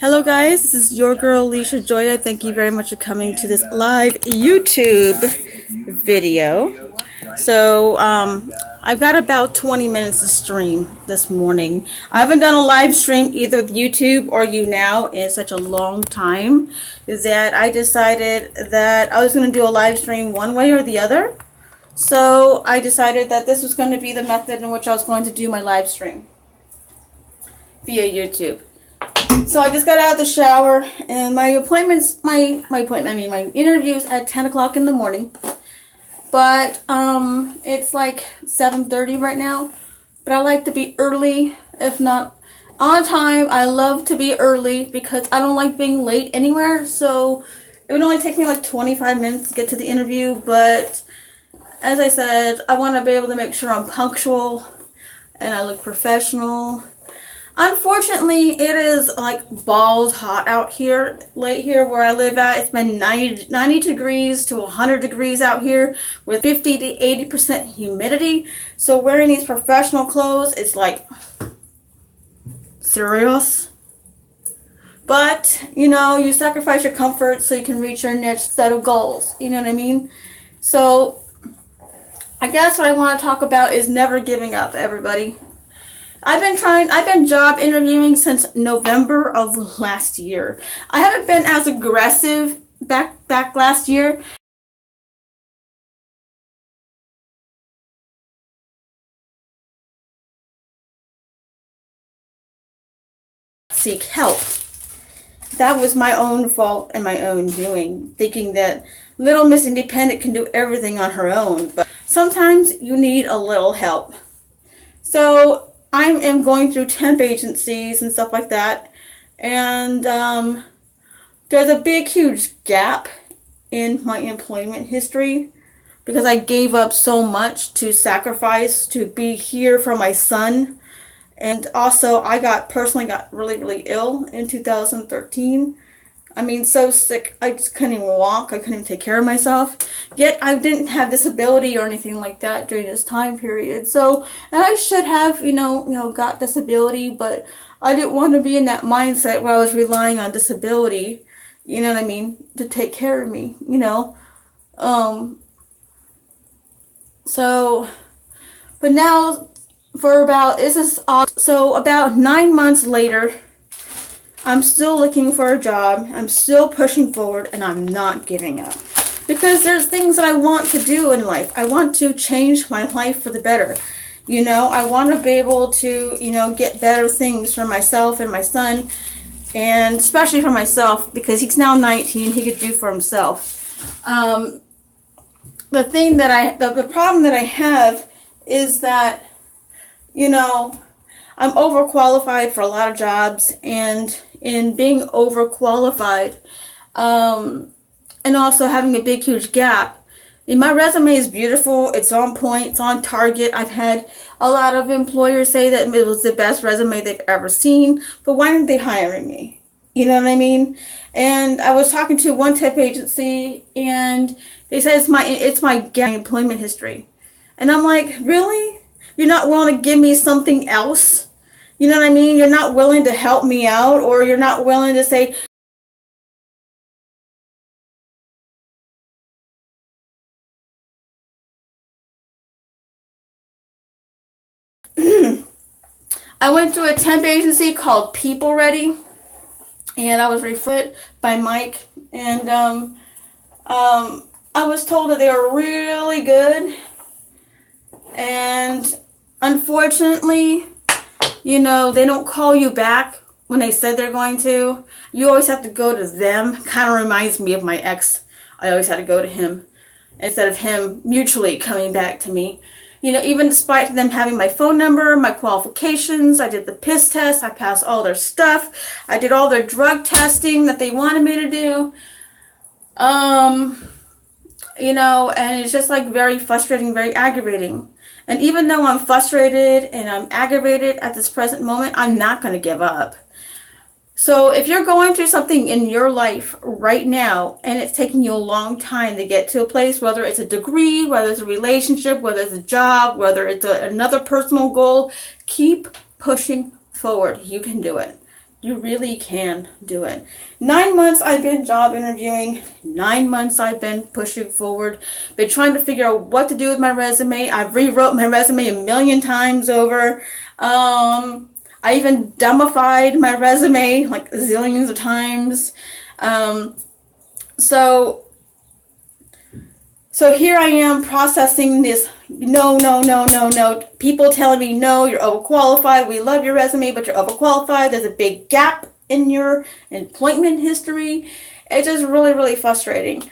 Hello guys, this is your girl LishaJoya. Thank you very much for coming to this live YouTube video. I've got about 20 minutes to stream this morning. I haven't done a live stream either with YouTube or YouNow in such a long time that I decided that I was going to do a live stream one way or the other. So I decided that this was going to be the method in which I was going to do my live stream via YouTube. So I just got out of the shower, and my interview's at 10 o'clock in the morning. But it's like 7:30 right now. But I like to be early, if not on time. I love to be early because I don't like being late anywhere. So it would only take me like 25 minutes to get to the interview. But as I said, I want to be able to make sure I'm punctual and I look professional. Unfortunately, it is like balls hot out here, late here where I live at. It's been 90 degrees to 100 degrees out here with 50 to 80% humidity. So wearing these professional clothes is like serious. But, you know, you sacrifice your comfort so you can reach your next set of goals. You know what I mean? So I guess what I want to talk about is never giving up, everybody. I've been job interviewing since November of last year. I haven't been as aggressive back last year. Seek help. That was my own fault and my own doing, thinking that little Miss Independent can do everything on her own. But sometimes you need a little help. So I am going through temp agencies and stuff like that, and there's a big, huge gap in my employment history because I gave up so much to sacrifice to be here for my son. And also, I personally got really, really ill in 2013. I mean, so sick, I just couldn't even walk. I couldn't even take care of myself. Yet, I didn't have disability or anything like that during this time period. So, and I should have, got disability, but I didn't want to be in that mindset where I was relying on disability, you know what I mean, to take care of me, you know. But now, about 9 months later, I'm still looking for a job, I'm still pushing forward, and I'm not giving up. Because there's things that I want to do in life. I want to change my life for the better. You know, I want to be able to, get better things for myself and my son, and especially for myself, because he's now 19, he could do for himself. The problem that I have is that, I'm overqualified for a lot of jobs, and in being overqualified, and also having a big, huge gap, and my resume is beautiful, it's on point, it's on target. I've had a lot of employers say that it was the best resume they've ever seen, but why aren't they hiring me? You know what I mean? And I was talking to one temp agency, and they said it's my employment history, and I'm like, really? You're not willing to give me something else? You know what I mean? You're not willing to help me out, or you're not willing to say, I went to a temp agency called People Ready, and I was referred by Mike, and I was told that they were really good, and unfortunately, they don't call you back when they said they're going to. You always have to go to them. Kind of reminds me of my ex. I always had to go to him instead of him mutually coming back to me. Even despite them having my phone number, my qualifications, I did the piss test, I passed all their stuff, I did all their drug testing that they wanted me to do. And it's just like very frustrating, very aggravating. And even though I'm frustrated and I'm aggravated at this present moment, I'm not going to give up. So if you're going through something in your life right now and it's taking you a long time to get to a place, whether it's a degree, whether it's a relationship, whether it's a job, whether it's another personal goal, keep pushing forward. You can do it. You really can do it. 9 months I've been job interviewing. 9 months I've been pushing forward. Been trying to figure out what to do with my resume. I've rewrote my resume a million times over. I even dumbified my resume like zillions of times. So here I am processing this. No, no, no, no, no. People telling me, no, you're overqualified. We love your resume, but you're overqualified. There's a big gap in your employment history. It's just really, really frustrating.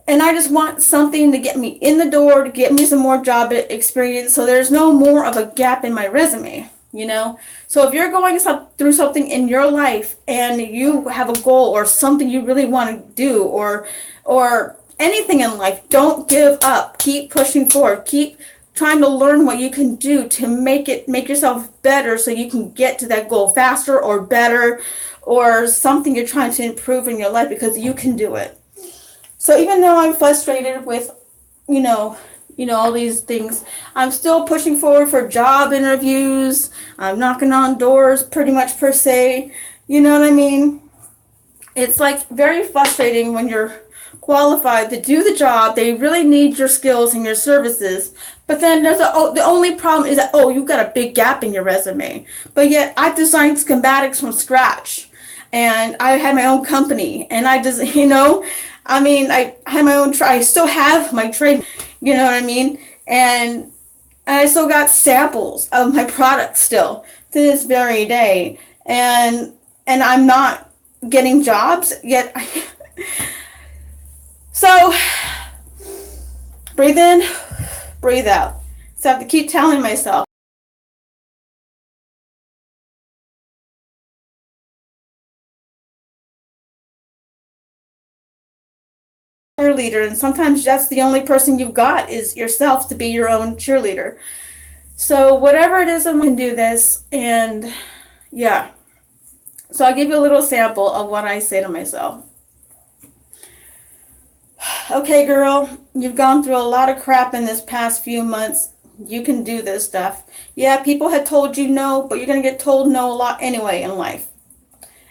And I just want something to get me in the door, to get me some more job experience, so there's no more of a gap in my resume, you know? So if you're going through something in your life and you have a goal or something you really want to do, or anything in life, don't give up. Keep pushing forward. Keep trying to learn what you can do to make yourself better, so you can get to that goal faster or better, or something you're trying to improve in your life, because you can do it. So even though I'm frustrated with, all these things, I'm still pushing forward for job interviews. I'm knocking on doors pretty much per se. You know what I mean? It's like very frustrating when you're qualified to do the job. They really need your skills and your services. But then the only problem is that, you've got a big gap in your resume. But yet I designed schematics from scratch. And I had my own company. And I just, I had my own, I still have my trade, you know what I mean? And I still got samples of my products still to this very day. And I'm not getting jobs yet. So, breathe in, breathe out. So I have to keep telling myself. Cheerleader, and sometimes that's the only person you've got is yourself to be your own cheerleader. So whatever it is, I'm going to do this, and yeah. So I'll give you a little sample of what I say to myself. Okay, girl, you've gone through a lot of crap in this past few months. You can do this stuff. Yeah, people had told you no, but you're going to get told no a lot anyway in life.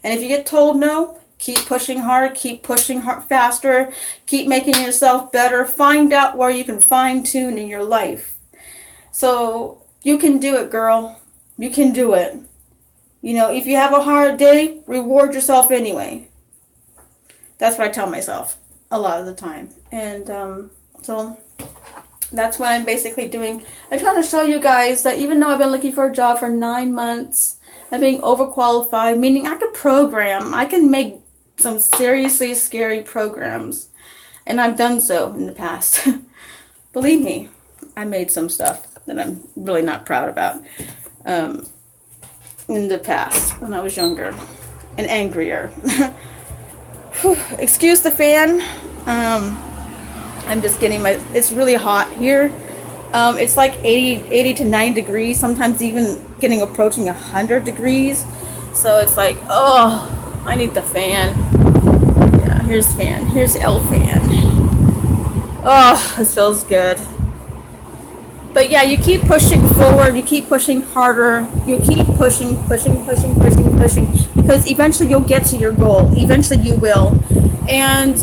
And if you get told no, keep pushing hard, keep pushing hard, faster, keep making yourself better. Find out where you can fine tune in your life. So you can do it, girl. You can do it. If you have a hard day, reward yourself anyway. That's what I tell myself a lot of the time. And so that's what I'm basically doing. I'm trying to show you guys that even though I've been looking for a job for 9 months, I'm being overqualified, meaning I could program. I can make some seriously scary programs. And I've done so in the past. Believe me, I made some stuff that I'm really not proud about in the past when I was younger and angrier. Excuse the fan. I'm just getting it's really hot here. It's like 80 to 90 degrees, sometimes even approaching 100 degrees. So it's like, I need the fan. Yeah, here's fan. Here's L fan. Oh, this feels good. But yeah, you keep pushing forward. You keep pushing harder. You keep pushing, because eventually you'll get to your goal. Eventually you will. And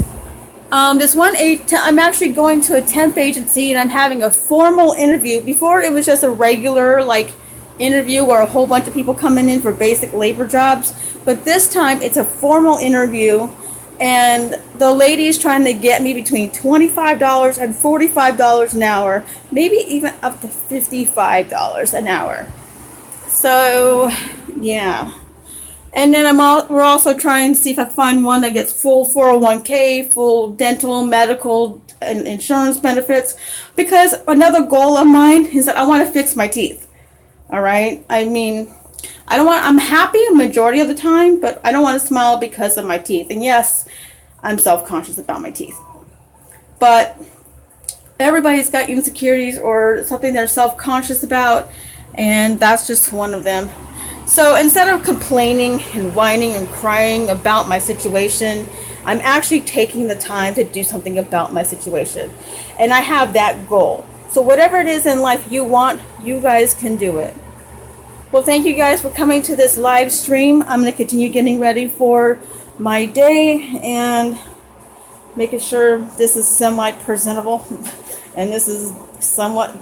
this one, I'm actually going to a temp agency, and I'm having a formal interview. Before, it was just a regular interview where a whole bunch of people coming in for basic labor jobs. But this time it's a formal interview, and the lady's trying to get me between $25 and $45 an hour, maybe even up to $55 an hour. So yeah. And then we're also trying to see if I can find one that gets full 401k, full dental, medical, and insurance benefits. Because another goal of mine is that I want to fix my teeth. All right? I'm happy a majority of the time, but I don't want to smile because of my teeth. And yes, I'm self-conscious about my teeth. But everybody's got insecurities or something they're self-conscious about, and that's just one of them. So instead of complaining and whining and crying about my situation, I'm actually taking the time to do something about my situation. And I have that goal. So whatever it is in life you want, you guys can do it. Well, thank you guys for coming to this live stream. I'm going to continue getting ready for my day and making sure this is semi-presentable and this is somewhat